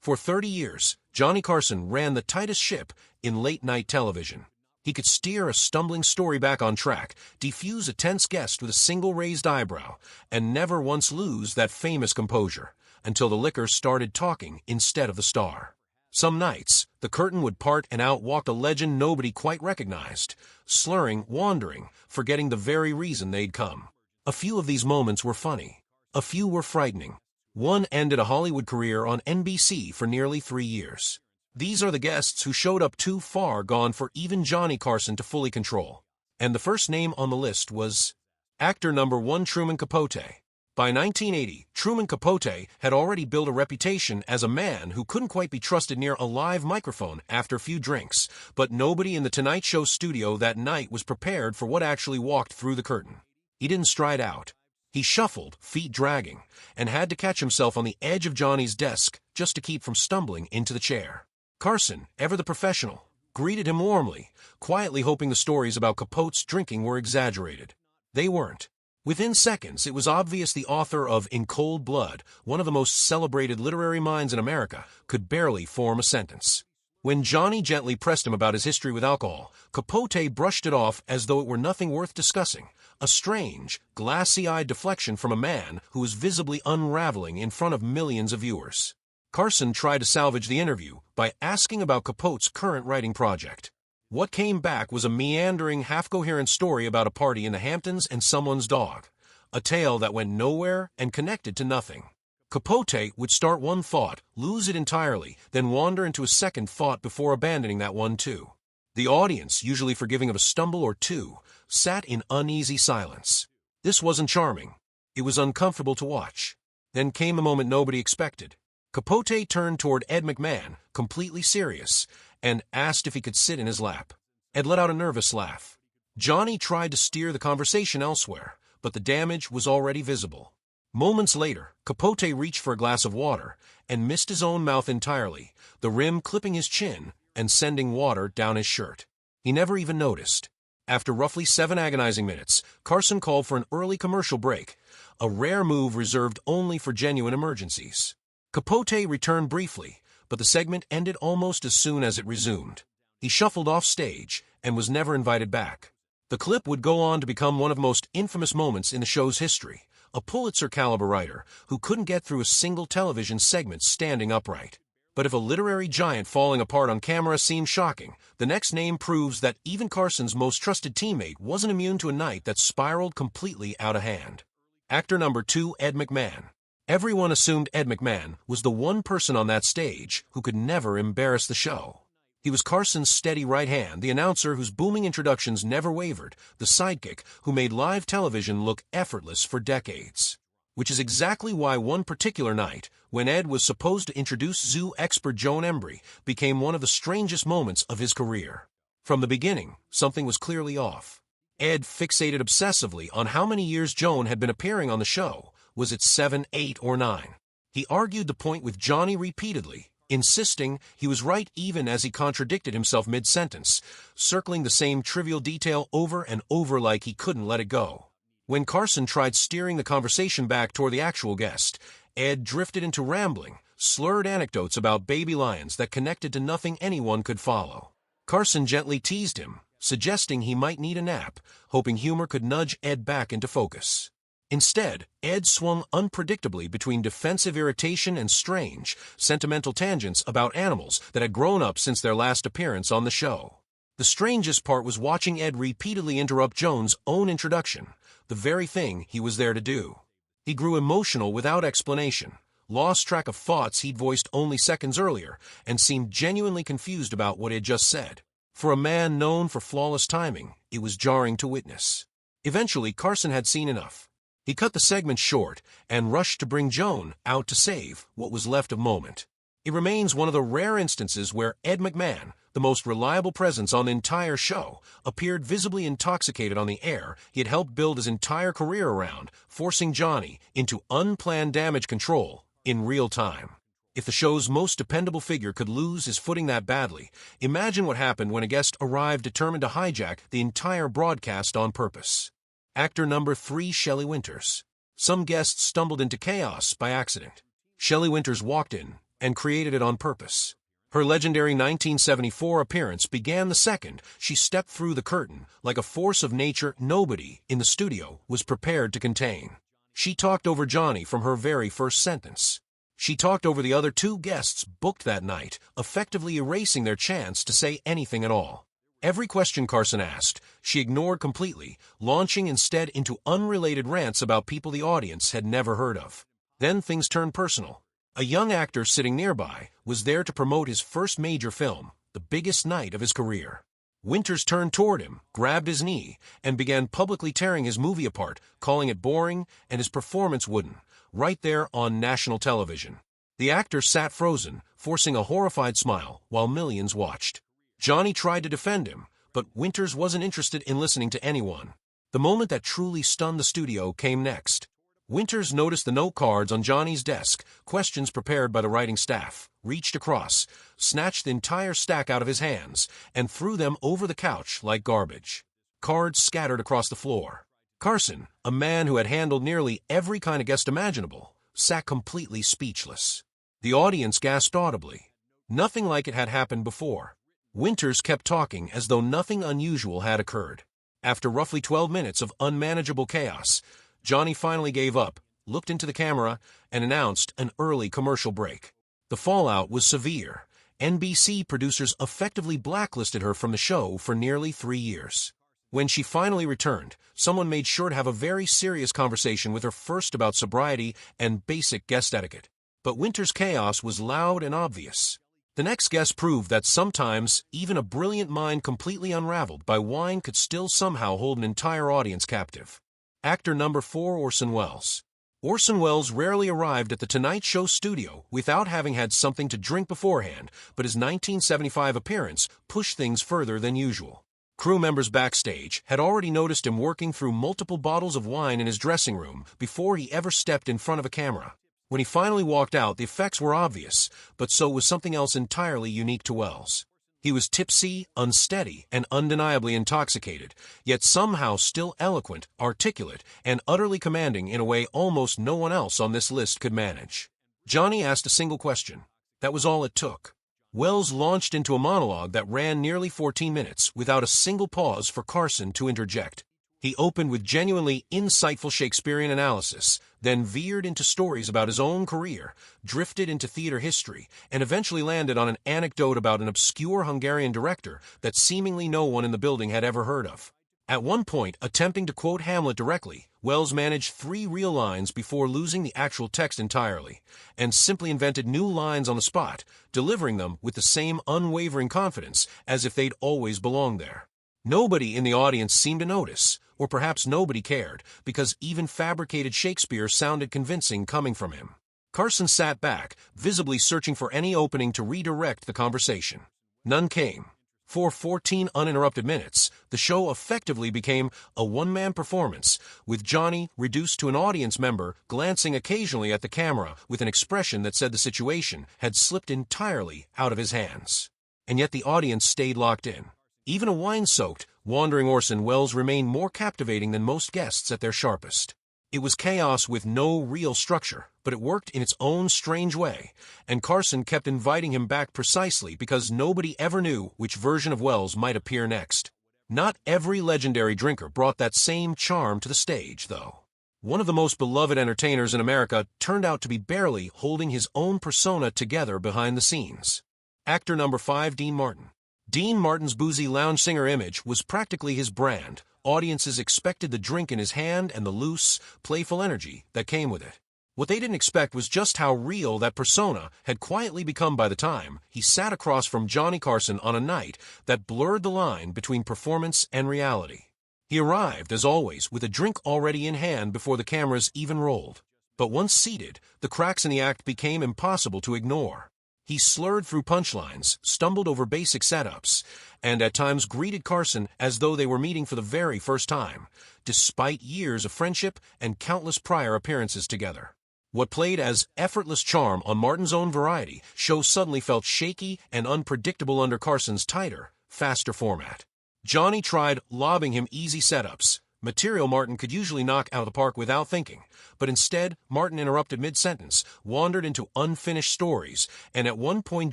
For 30 years, Johnny Carson ran the tightest ship in late-night television. He could steer a stumbling story back on track, defuse a tense guest with a single raised eyebrow, and never once lose that famous composure, until the liquor started talking instead of the star. Some nights, the curtain would part and out walked a legend nobody quite recognized, slurring, wandering, forgetting the very reason they'd come. A few of these moments were funny. A few were frightening. One ended a Hollywood career on NBC for nearly 3 years. These are the guests who showed up too far gone for even Johnny Carson to fully control. And the first name on the list was actor number 1 Truman Capote. By 1980, Truman Capote had already built a reputation as a man who couldn't quite be trusted near a live microphone after a few drinks, but nobody in the Tonight Show studio that night was prepared for what actually walked through the curtain. He didn't stride out. He shuffled, feet dragging, and had to catch himself on the edge of Johnny's desk just to keep from stumbling into the chair. Carson, ever the professional, greeted him warmly, quietly hoping the stories about Capote's drinking were exaggerated. They weren't. Within seconds, it was obvious the author of In Cold Blood, one of the most celebrated literary minds in America, could barely form a sentence. When Johnny gently pressed him about his history with alcohol, Capote brushed it off as though it were nothing worth discussing, a strange, glassy-eyed deflection from a man who was visibly unraveling in front of millions of viewers. Carson tried to salvage the interview by asking about Capote's current writing project. What came back was a meandering, half-coherent story about a party in the Hamptons and someone's dog, a tale that went nowhere and connected to nothing. Capote would start one thought, lose it entirely, then wander into a second thought before abandoning that one too. The audience, usually forgiving of a stumble or two, sat in uneasy silence. This wasn't charming. It was uncomfortable to watch. Then came a moment nobody expected. Capote turned toward Ed McMahon, completely serious, and asked if he could sit in his lap. Ed let out a nervous laugh. Johnny tried to steer the conversation elsewhere, but the damage was already visible. Moments later, Capote reached for a glass of water and missed his own mouth entirely, the rim clipping his chin and sending water down his shirt. He never even noticed. After roughly 7 agonizing minutes, Carson called for an early commercial break, a rare move reserved only for genuine emergencies. Capote returned briefly, but the segment ended almost as soon as it resumed. He shuffled off stage and was never invited back. The clip would go on to become one of the most infamous moments in the show's history, a Pulitzer-caliber writer who couldn't get through a single television segment standing upright. But if a literary giant falling apart on camera seemed shocking, the next name proves that even Carson's most trusted teammate wasn't immune to a night that spiraled completely out of hand. Actor number 2, Ed McMahon. Everyone assumed Ed McMahon was the one person on that stage who could never embarrass the show. He was Carson's steady right hand, the announcer whose booming introductions never wavered, the sidekick who made live television look effortless for decades. Which is exactly why one particular night, when Ed was supposed to introduce zoo expert Joan Embry, became one of the strangest moments of his career. From the beginning, something was clearly off. Ed fixated obsessively on how many years Joan had been appearing on the show. Was it 7, 8, or 9? He argued the point with Johnny repeatedly, insisting he was right even as he contradicted himself mid-sentence, circling the same trivial detail over and over like he couldn't let it go. When Carson tried steering the conversation back toward the actual guest, Ed drifted into rambling, slurred anecdotes about baby lions that connected to nothing anyone could follow. Carson gently teased him, suggesting he might need a nap, hoping humor could nudge Ed back into focus. Instead, Ed swung unpredictably between defensive irritation and strange, sentimental tangents about animals that had grown up since their last appearance on the show. The strangest part was watching Ed repeatedly interrupt Joan's own introduction, the very thing he was there to do. He grew emotional without explanation, lost track of thoughts he'd voiced only seconds earlier, and seemed genuinely confused about what he had just said. For a man known for flawless timing, it was jarring to witness. Eventually, Carson had seen enough. He cut the segment short and rushed to bring Joan out to save what was left of moment. It remains one of the rare instances where Ed McMahon, the most reliable presence on the entire show, appeared visibly intoxicated on the air he had helped build his entire career around, forcing Johnny into unplanned damage control in real time. If the show's most dependable figure could lose his footing that badly, imagine what happened when a guest arrived determined to hijack the entire broadcast on purpose. Actor number 3, Shelley Winters. Some guests stumbled into chaos by accident. Shelley Winters walked in, and created it on purpose. Her legendary 1974 appearance began the second she stepped through the curtain like a force of nature nobody in the studio was prepared to contain. She talked over Johnny from her very first sentence. She talked over the other two guests booked that night, effectively erasing their chance to say anything at all. Every question Carson asked, she ignored completely, launching instead into unrelated rants about people the audience had never heard of. Then things turned personal. A young actor sitting nearby was there to promote his first major film, the biggest night of his career. Winters turned toward him, grabbed his knee, and began publicly tearing his movie apart, calling it boring and his performance wooden, right there on national television. The actor sat frozen, forcing a horrified smile, while millions watched. Johnny tried to defend him, but Winters wasn't interested in listening to anyone. The moment that truly stunned the studio came next. Winters noticed the note cards on Johnny's desk, questions prepared by the writing staff, reached across, snatched the entire stack out of his hands, and threw them over the couch like garbage. Cards scattered across the floor. Carson, a man who had handled nearly every kind of guest imaginable, sat completely speechless. The audience gasped audibly. Nothing like it had happened before. Winters kept talking as though nothing unusual had occurred. After roughly 12 minutes of unmanageable chaos, Johnny finally gave up, looked into the camera, and announced an early commercial break. The fallout was severe. NBC producers effectively blacklisted her from the show for nearly 3 years. When she finally returned, someone made sure to have a very serious conversation with her first about sobriety and basic guest etiquette. But Winters' chaos was loud and obvious. The next guest proved that sometimes even a brilliant mind completely unraveled by wine could still somehow hold an entire audience captive. Actor number 4, Orson Welles. Orson Welles rarely arrived at the Tonight Show studio without having had something to drink beforehand, but his 1975 appearance pushed things further than usual. Crew members backstage had already noticed him working through multiple bottles of wine in his dressing room before he ever stepped in front of a camera. When he finally walked out, the effects were obvious, but so was something else entirely unique to Welles. He was tipsy, unsteady, and undeniably intoxicated, yet somehow still eloquent, articulate, and utterly commanding in a way almost no one else on this list could manage. Johnny asked a single question. That was all it took. Welles launched into a monologue that ran nearly 14 minutes without a single pause for Carson to interject. He opened with genuinely insightful Shakespearean analysis, then veered into stories about his own career, drifted into theater history, and eventually landed on an anecdote about an obscure Hungarian director that seemingly no one in the building had ever heard of. At one point, attempting to quote Hamlet directly, Welles managed 3 real lines before losing the actual text entirely, and simply invented new lines on the spot, delivering them with the same unwavering confidence as if they'd always belonged there. Nobody in the audience seemed to notice, or perhaps nobody cared, because even fabricated Shakespeare sounded convincing coming from him. Carson sat back, visibly searching for any opening to redirect the conversation. None came. For 14 uninterrupted minutes, the show effectively became a one-man performance, with Johnny reduced to an audience member glancing occasionally at the camera with an expression that said the situation had slipped entirely out of his hands. And yet the audience stayed locked in. Even a wine-soaked, wandering Orson Welles remained more captivating than most guests at their sharpest. It was chaos with no real structure, but it worked in its own strange way, and Carson kept inviting him back precisely because nobody ever knew which version of Welles might appear next. Not every legendary drinker brought that same charm to the stage, though. One of the most beloved entertainers in America turned out to be barely holding his own persona together behind the scenes. Actor number 5, Dean Martin. Dean Martin's boozy lounge singer image was practically his brand. Audiences expected the drink in his hand and the loose, playful energy that came with it. What they didn't expect was just how real that persona had quietly become by the time he sat across from Johnny Carson on a night that blurred the line between performance and reality. He arrived, as always, with a drink already in hand before the cameras even rolled. But once seated, the cracks in the act became impossible to ignore. He slurred through punchlines, stumbled over basic setups, and at times greeted Carson as though they were meeting for the very first time, despite years of friendship and countless prior appearances together. What played as effortless charm on Martin's own variety show suddenly felt shaky and unpredictable under Carson's tighter, faster format. Johnny tried lobbing him easy setups, Material Martin could usually knock out of the park without thinking, but instead, Martin interrupted mid-sentence, wandered into unfinished stories, and at one point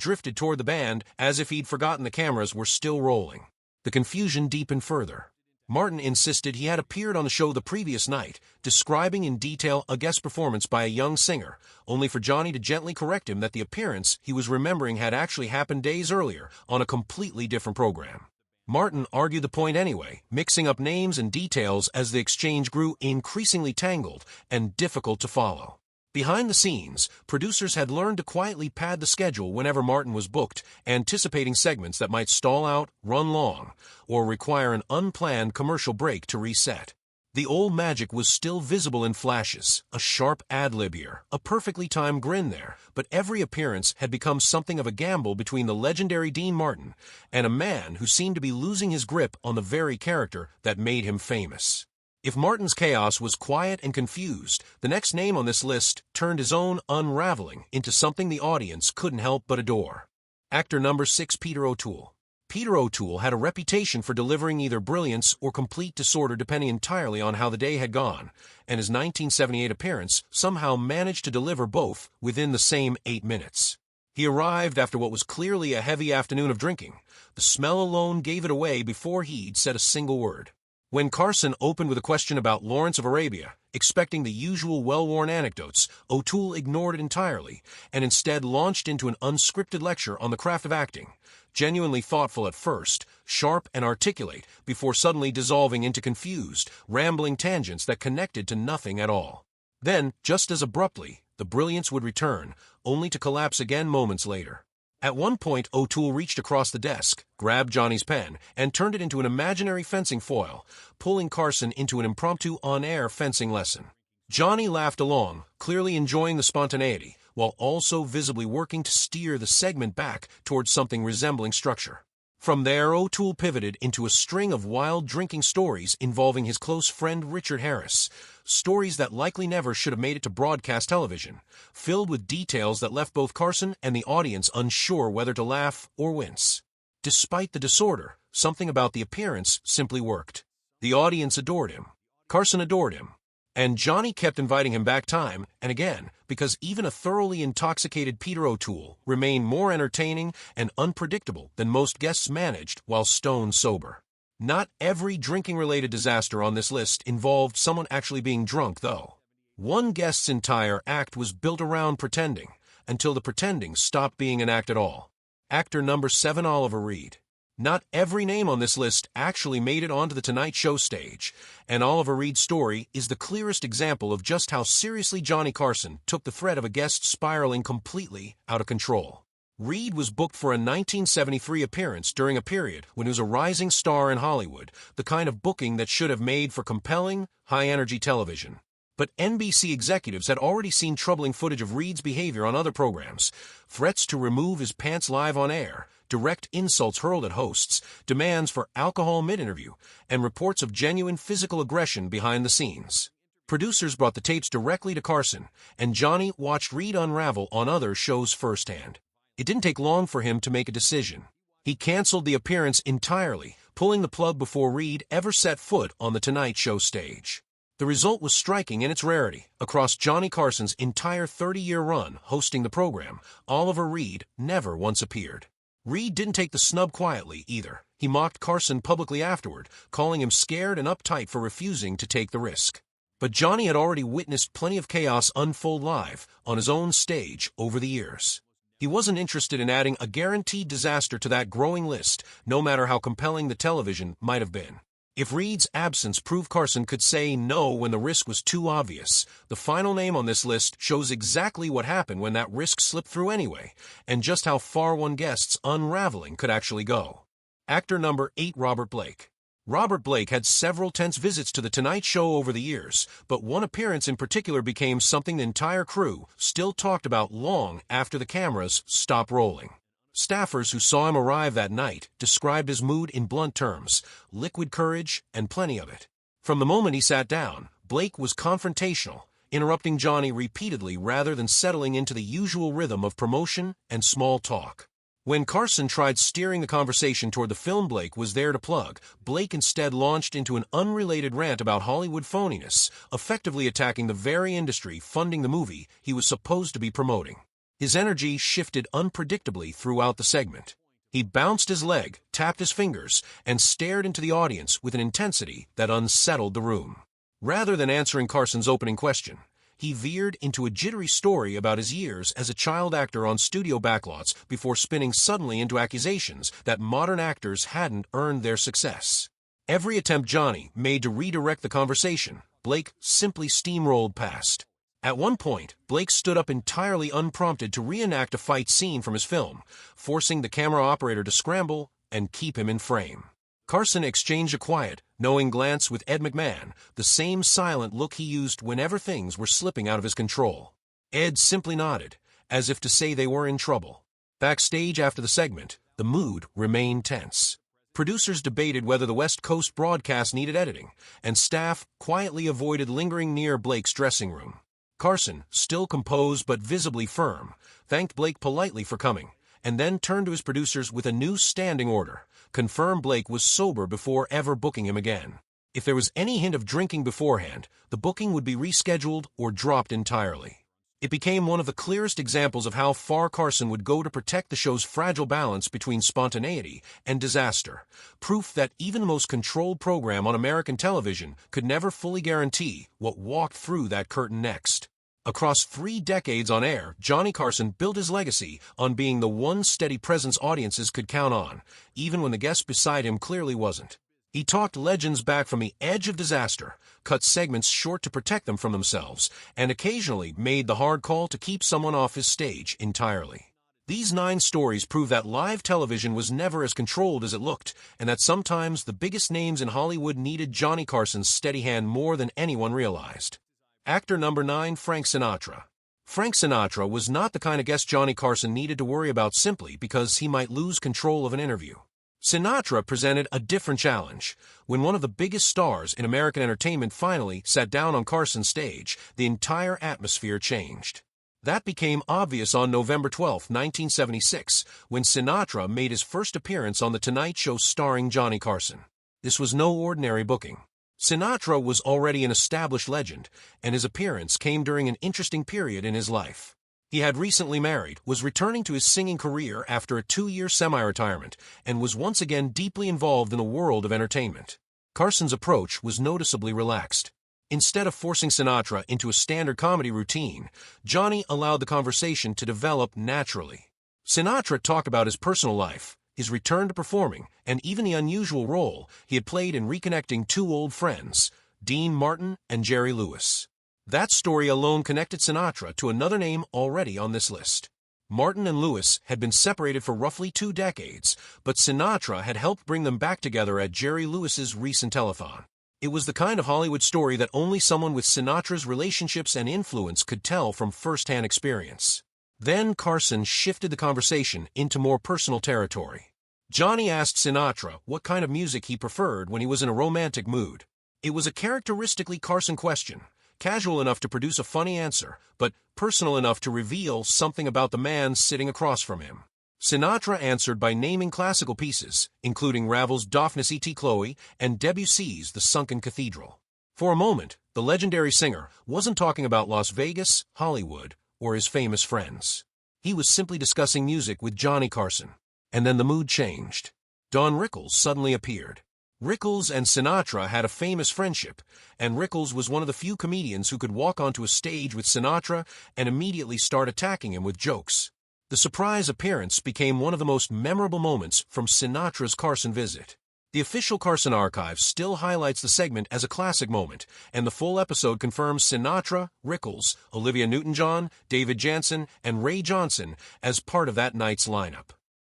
drifted toward the band as if he'd forgotten the cameras were still rolling. The confusion deepened further. Martin insisted he had appeared on the show the previous night, describing in detail a guest performance by a young singer, only for Johnny to gently correct him that the appearance he was remembering had actually happened days earlier on a completely different program. Martin argued the point anyway, mixing up names and details as the exchange grew increasingly tangled and difficult to follow. Behind the scenes, producers had learned to quietly pad the schedule whenever Martin was booked, anticipating segments that might stall out, run long, or require an unplanned commercial break to reset. The old magic was still visible in flashes, a sharp ad-lib here, a perfectly timed grin there, but every appearance had become something of a gamble between the legendary Dean Martin and a man who seemed to be losing his grip on the very character that made him famous. If Martin's chaos was quiet and confused, the next name on this list turned his own unraveling into something the audience couldn't help but adore. Actor number 6, Peter O'Toole. Peter O'Toole had a reputation for delivering either brilliance or complete disorder depending entirely on how the day had gone, and his 1978 appearance somehow managed to deliver both within the same 8 minutes. He arrived after what was clearly a heavy afternoon of drinking. The smell alone gave it away before he'd said a single word. When Carson opened with a question about Lawrence of Arabia, expecting the usual well-worn anecdotes, O'Toole ignored it entirely and instead launched into an unscripted lecture on the craft of acting, genuinely thoughtful at first, sharp and articulate, before suddenly dissolving into confused, rambling tangents that connected to nothing at all. Then, just as abruptly, the brilliance would return, only to collapse again moments later. At one point, O'Toole reached across the desk, grabbed Johnny's pen, and turned it into an imaginary fencing foil, pulling Carson into an impromptu on-air fencing lesson. Johnny laughed along, clearly enjoying the spontaneity, while also visibly working to steer the segment back towards something resembling structure. From there, O'Toole pivoted into a string of wild drinking stories involving his close friend Richard Harris, stories that likely never should have made it to broadcast television, filled with details that left both Carson and the audience unsure whether to laugh or wince. Despite the disorder, something about the appearance simply worked. The audience adored him. Carson adored him. And Johnny kept inviting him back time and again, because even a thoroughly intoxicated Peter O'Toole remained more entertaining and unpredictable than most guests managed while stone sober. Not every drinking-related disaster on this list involved someone actually being drunk, though. One guest's entire act was built around pretending, until the pretending stopped being an act at all. Actor number 7, Oliver Reed. Not every name on this list actually made it onto the Tonight Show stage, and Oliver Reed's story is the clearest example of just how seriously Johnny Carson took the threat of a guest spiraling completely out of control. Reed was booked for a 1973 appearance during a period when he was a rising star in Hollywood, the kind of booking that should have made for compelling, high-energy television. But NBC executives had already seen troubling footage of Reed's behavior on other programs, threats to remove his pants live on air, direct insults hurled at hosts, demands for alcohol mid-interview, and reports of genuine physical aggression behind the scenes. Producers brought the tapes directly to Carson, and Johnny watched Reed unravel on other shows firsthand. It didn't take long for him to make a decision. He canceled the appearance entirely, pulling the plug before Reed ever set foot on the Tonight Show stage. The result was striking in its rarity. Across Johnny Carson's entire 30-year run hosting the program, Oliver Reed never once appeared. Reed didn't take the snub quietly, either. He mocked Carson publicly afterward, calling him scared and uptight for refusing to take the risk. But Johnny had already witnessed plenty of chaos unfold live, on his own stage, over the years. He wasn't interested in adding a guaranteed disaster to that growing list, no matter how compelling the television might have been. If Reed's absence proved Carson could say no when the risk was too obvious, the final name on this list shows exactly what happened when that risk slipped through anyway, and just how far one guest's unraveling could actually go. Actor number 8, Robert Blake. Robert Blake had several tense visits to The Tonight Show over the years, but one appearance in particular became something the entire crew still talked about long after the cameras stopped rolling. Staffers who saw him arrive that night described his mood in blunt terms: liquid courage and plenty of it. From the moment he sat down, Blake was confrontational, interrupting Johnny repeatedly rather than settling into the usual rhythm of promotion and small talk. When Carson tried steering the conversation toward the film Blake was there to plug, Blake instead launched into an unrelated rant about Hollywood phoniness, effectively attacking the very industry funding the movie he was supposed to be promoting. His energy shifted unpredictably throughout the segment. He bounced his leg, tapped his fingers, and stared into the audience with an intensity that unsettled the room. Rather than answering Carson's opening question, he veered into a jittery story about his years as a child actor on studio backlots before spinning suddenly into accusations that modern actors hadn't earned their success. Every attempt Johnny made to redirect the conversation, Blake simply steamrolled past. At one point, Blake stood up entirely unprompted to reenact a fight scene from his film, forcing the camera operator to scramble and keep him in frame. Carson exchanged a quiet, knowing glance with Ed McMahon, the same silent look he used whenever things were slipping out of his control. Ed simply nodded, as if to say they were in trouble. Backstage after the segment, the mood remained tense. Producers debated whether the West Coast broadcast needed editing, and staff quietly avoided lingering near Blake's dressing room. Carson, still composed but visibly firm, thanked Blake politely for coming, and then turned to his producers with a new standing order: confirm Blake was sober before ever booking him again. If there was any hint of drinking beforehand, the booking would be rescheduled or dropped entirely. It became one of the clearest examples of how far Carson would go to protect the show's fragile balance between spontaneity and disaster, proof that even the most controlled program on American television could never fully guarantee what walked through that curtain next. Across 3 decades on air, Johnny Carson built his legacy on being the one steady presence audiences could count on, even when the guest beside him clearly wasn't. He talked legends back from the edge of disaster, cut segments short to protect them from themselves, and occasionally made the hard call to keep someone off his stage entirely. These 9 stories prove that live television was never as controlled as it looked, and that sometimes the biggest names in Hollywood needed Johnny Carson's steady hand more than anyone realized. Actor number 9, Frank Sinatra. Frank Sinatra was not the kind of guest Johnny Carson needed to worry about simply because he might lose control of an interview. Sinatra presented a different challenge. When one of the biggest stars in American entertainment finally sat down on Carson's stage, the entire atmosphere changed. That became obvious on November 12, 1976, when Sinatra made his first appearance on The Tonight Show starring Johnny Carson. This was no ordinary booking. Sinatra was already an established legend, and his appearance came during an interesting period in his life. He had recently married, was returning to his singing career after a 2-year semi-retirement, and was once again deeply involved in the world of entertainment. Carson's approach was noticeably relaxed. Instead of forcing Sinatra into a standard comedy routine, Johnny allowed the conversation to develop naturally. Sinatra talked about his personal life, his return to performing, and even the unusual role he had played in reconnecting 2 old friends, Dean Martin and Jerry Lewis. That story alone connected Sinatra to another name already on this list. Martin and Lewis had been separated for roughly 2 decades, but Sinatra had helped bring them back together at Jerry Lewis's recent telethon. It was the kind of Hollywood story that only someone with Sinatra's relationships and influence could tell from first-hand experience. Then Carson shifted the conversation into more personal territory. Johnny asked Sinatra what kind of music he preferred when he was in a romantic mood. It was a characteristically Carson question, casual enough to produce a funny answer, but personal enough to reveal something about the man sitting across from him. Sinatra answered by naming classical pieces, including Ravel's Daphnis et Chloe and Debussy's The Sunken Cathedral. For a moment, the legendary singer wasn't talking about Las Vegas, Hollywood, or his famous friends. He was simply discussing music with Johnny Carson. And then the mood changed. Don Rickles suddenly appeared. Rickles and Sinatra had a famous friendship, and Rickles was one of the few comedians who could walk onto a stage with Sinatra and immediately start attacking him with jokes. The surprise appearance became one of the most memorable moments from Sinatra's Carson visit. The official Carson archive still highlights the segment as a classic moment, and the full episode confirms Sinatra, Rickles, Olivia Newton-John, David Janssen, and Ray Johnson as part of that night's lineup.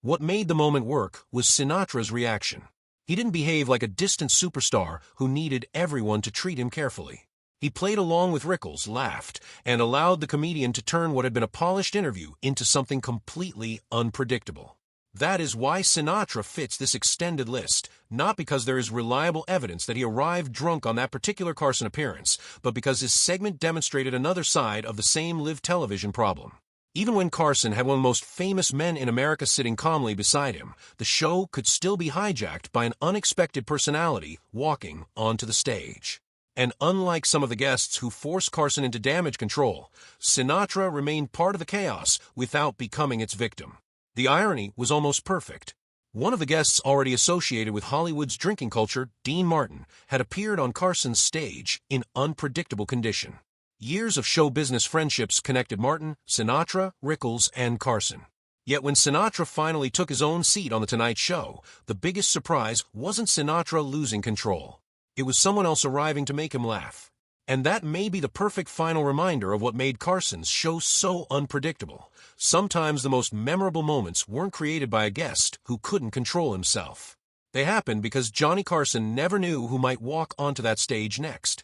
What made the moment work was Sinatra's reaction. He didn't behave like a distant superstar who needed everyone to treat him carefully. He played along with Rickles, laughed, and allowed the comedian to turn what had been a polished interview into something completely unpredictable. That is why Sinatra fits this extended list, not because there is reliable evidence that he arrived drunk on that particular Carson appearance, but because his segment demonstrated another side of the same live television problem. Even when Carson had one of the most famous men in America sitting calmly beside him, the show could still be hijacked by an unexpected personality walking onto the stage. And unlike some of the guests who forced Carson into damage control, Sinatra remained part of the chaos without becoming its victim. The irony was almost perfect. One of the guests already associated with Hollywood's drinking culture, Dean Martin, had appeared on Carson's stage in unpredictable condition. Years of show business friendships connected Martin, Sinatra, Rickles, and Carson. Yet when Sinatra finally took his own seat on The Tonight Show, the biggest surprise wasn't Sinatra losing control. It was someone else arriving to make him laugh. And that may be the perfect final reminder of what made Carson's show so unpredictable. Sometimes the most memorable moments weren't created by a guest who couldn't control himself. They happened because Johnny Carson never knew who might walk onto that stage next.